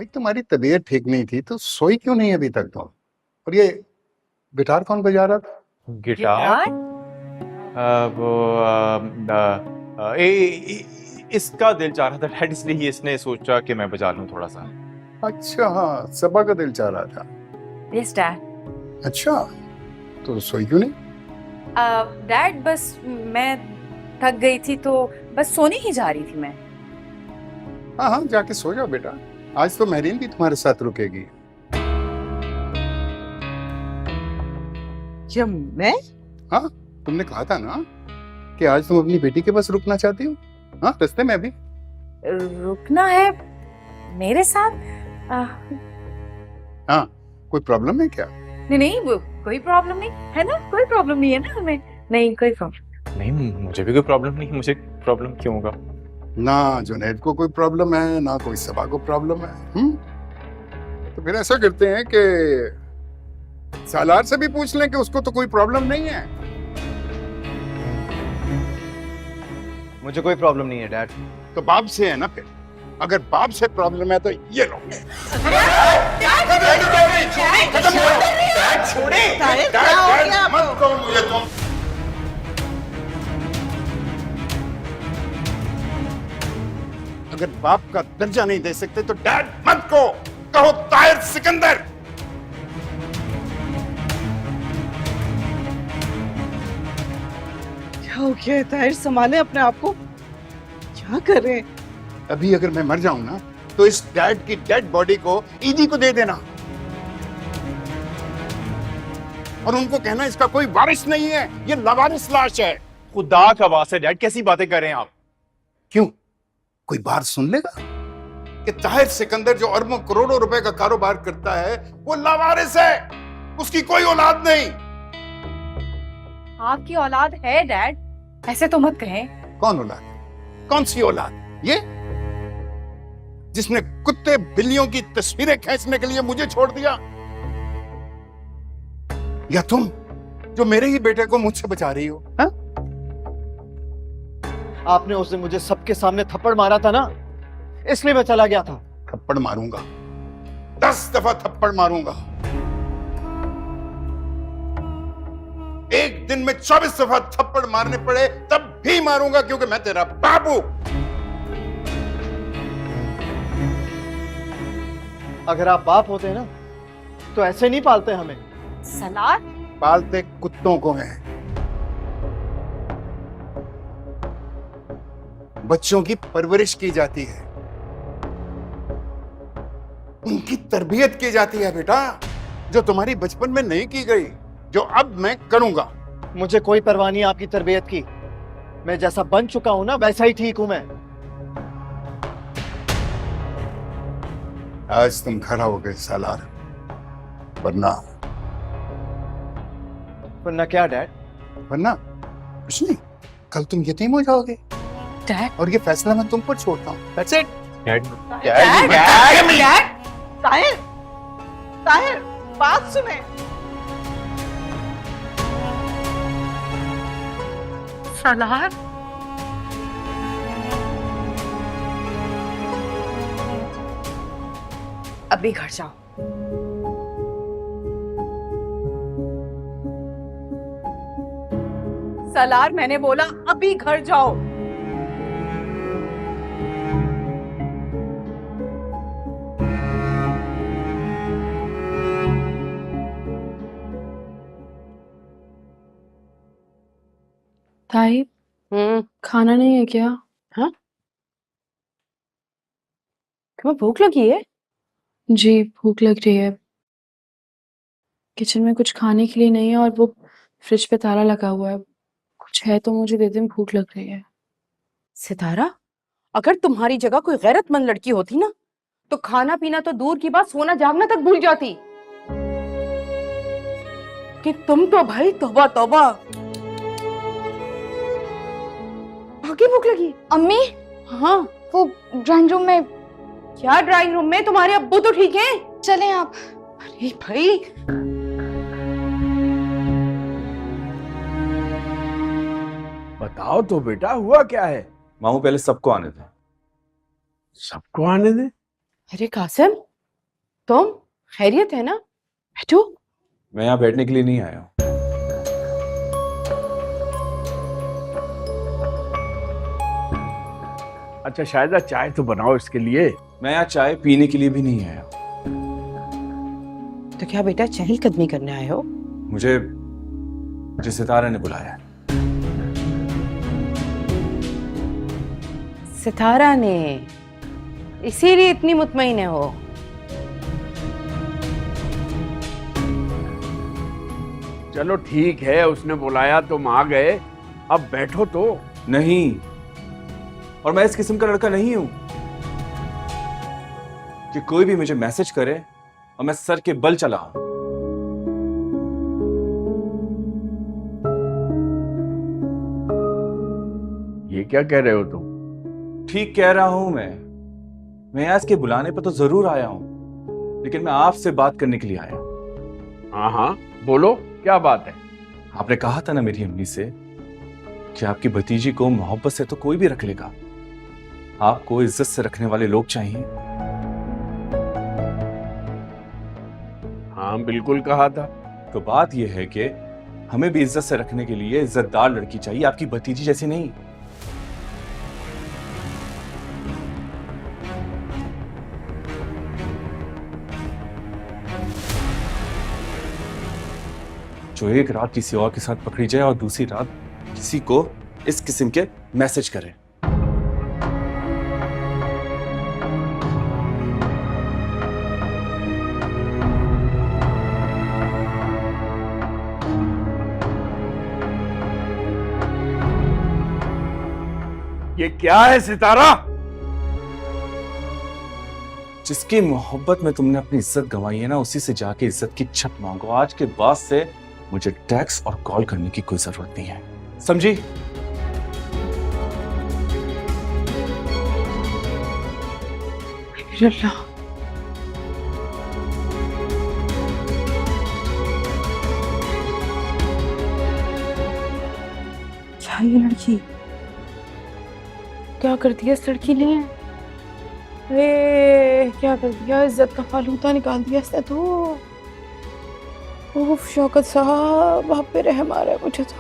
भाई तुम्हारी तबीयत ठीक नहीं थी तो सोई क्यों नहीं अभी तक तुम? और ये गिटार कौन बजा रहा था? गिटार? वो इसका दिल चाह रहा था डैड, इसलिए इसने सोचा कि मैं बजा लूं थोड़ा सा। अच्छा हाँ, सबा का दिल चाह रहा था। Yes dad. अच्छा, तो सोई क्यों नहीं? डैड बस मैं थक गई थी तो बस सोने ही जा रही थी मैं। हाँ हाँ, जाके सो जाओ बेटा। आज तो महरीन भी तुम्हारे साथ रुकेगी। क्या मैं? हाँ, तुमने कहा था ना कि आज तुम अपनी बेटी के पास रुकना चाहती हो। हाँ, रास्ते में अभी। रुकना है मेरे साथ? हाँ, कोई प्रॉब्लम है क्या? नहीं नहीं, कोई प्रॉब्लम नहीं है ना, कोई प्रॉब्लम नहीं है ना हमें। नहीं, कोई प्रॉब्लम नहीं, मुझे भी कोई प्रॉब्लम नहीं। मुझे प्रॉब्लम क्यों होगा? ना जुनैद को कोई प्रॉब्लम है, ना कोई सबा को प्रॉब्लम है। तो फिर ऐसा करते हैं कि सालार से भी पूछ लें कि उसको तो कोई प्रॉब्लम नहीं है। मुझे कोई प्रॉब्लम नहीं है डैड। तो बाप से है ना फिर। अगर बाप से प्रॉब्लम है तो ये लो। मत कहो मुझे तुम। अगर बाप का दर्जा नहीं दे सकते तो डैड मत कहो ताहिर सिकंदर। क्या हो गया है ताहिर? संभाले अपने आप को। क्या कर रहे हैं? अभी अगर मैं मर जाऊं ना तो इस डैड की डेड बॉडी को ईदी को दे देना और उनको कहना इसका कोई वारिस नहीं है, ये लावारिस लाश है। खुदा का वास्ता डैड, कैसी बातें कर रहे हैं आप? क्यों, कोई बात सुन लेगा कि ताहिर सिकंदर जो अरबों करोड़ों रुपए का कारोबार करता है वो लावारिस है, उसकी कोई औलाद नहीं। आपकी औलाद है डैड, ऐसे तो मत कहें। कौन औलाद? कौन सी औलाद? ये जिसने कुत्ते बिल्लियों की तस्वीरें खींचने के लिए मुझे छोड़ दिया, या तुम जो मेरे ही बेटे को मुझसे बचा रही हो? हा? आपने उस दिन मुझे सबके सामने थप्पड़ मारा था ना, इसलिए मैं चला गया था। थप्पड़ मारूंगा, 10 दफा थप्पड़ मारूंगा। एक दिन में 24 दफा थप्पड़ मारने पड़े तब भी मारूंगा, क्योंकि मैं तेरा बाबू। अगर आप बाप होते ना तो ऐसे नहीं पालते हमें। सलार? पालते कुत्तों को हैं, बच्चों की परवरिश की जाती है, उनकी तरबियत की जाती है बेटा, जो तुम्हारी बचपन में नहीं की गई, जो अब मैं करूंगा। मुझे कोई परवाह नहीं आपकी तरबियत की। मैं जैसा बन चुका हूं ना वैसा ही ठीक हूं मैं। आज तुम खड़ा हो गए सालार, वरना वरना क्या डैड? वरना कुछ नहीं, कल तुम यतीम हो जाओगे डैड? और ये फैसला मैं तुम पर छोड़ता हूँ। That's it। Dad, Tahir, Tahir, बात सुने। सलार? अभी घर जाओ। सलार, मैंने बोला अभी घर जाओ। ताई, खाना नहीं है क्या? हाँ, तुम्हें भूख लगी है? जी भूख लग रही है। किचन में कुछ खाने के लिए नहीं है और वो फ्रिज पे ताला लगा हुआ है। कुछ है तो मुझे दे दे, भूख लग रही है। सितारा, अगर तुम्हारी जगह कोई गैरतमंद लड़की होती ना तो खाना पीना तो दूर की बात, सोना जागना तक भूल जाती। कि तुम तो भाई तौबा तौबा। आगे भूख लगी? अम्मी, हाँ, वो ड्राइंग रूम में। क्या ड्राइंग रूम में? तुम्हारे अब्बू तो ठीक है। चलें आप। अरे भाई, बताओ तो बेटा, हुआ क्या है? मामू पहले सबको आने दे। सबको आने दे। अरे कासिम, तुम खैरियत है ना? बैठो। मैं यहाँ बैठने के लिए नहीं आया हूँ। अच्छा शायदा चाय तो बनाओ इसके लिए। मैं यहाँ चाय पीने के लिए भी नहीं आया। तो क्या बेटा चहलकदमी करने आए हो? मुझे सितारा ने बुलाया है। सितारा ने? इसीलिए इतनी मुतमईन हो? चलो ठीक है, उसने बुलाया तुम आ गए, अब बैठो तो। नहीं, और मैं इस किस्म का लड़का नहीं हूं कि कोई भी मुझे मैसेज करे और मैं सर के बल चला आऊं। ये क्या कह रहे हो तुम? ठीक कह रहा हूं मैं यहाँ इसके बुलाने पर तो जरूर आया हूं, लेकिन मैं आपसे बात करने के लिए आया हूं। हाँ हाँ बोलो, क्या बात है? आपने कहा था ना मेरी अम्मी से कि आपकी भतीजी को मोहब्बत से तो कोई भी रख लेगा, आपको इज्जत से रखने वाले लोग चाहिए। हाँ बिल्कुल कहा था। तो बात यह है कि हमें भी इज्जत से रखने के लिए इज्जतदार लड़की चाहिए, आपकी भतीजी जैसी नहीं। जो एक रात किसी और के साथ पकड़ी जाए और दूसरी रात किसी को इस किस्म के मैसेज करे। ये क्या है सितारा? जिसकी मोहब्बत में तुमने अपनी इज्जत गंवाई है ना, उसी से जाके इज्जत की छत मांगो। आज के बाद से मुझे टेक्स्ट और कॉल करने की कोई जरूरत नहीं है, समझी? अल्लाह, क्या ये लड़की क्या कर दिया इस लड़की ने? अरे क्या कर दिया, इज्जत का फालूदा निकाल दिया इसने तो। उफ शौकत साहब, आप पे रहम आ रहा है मुझे तो।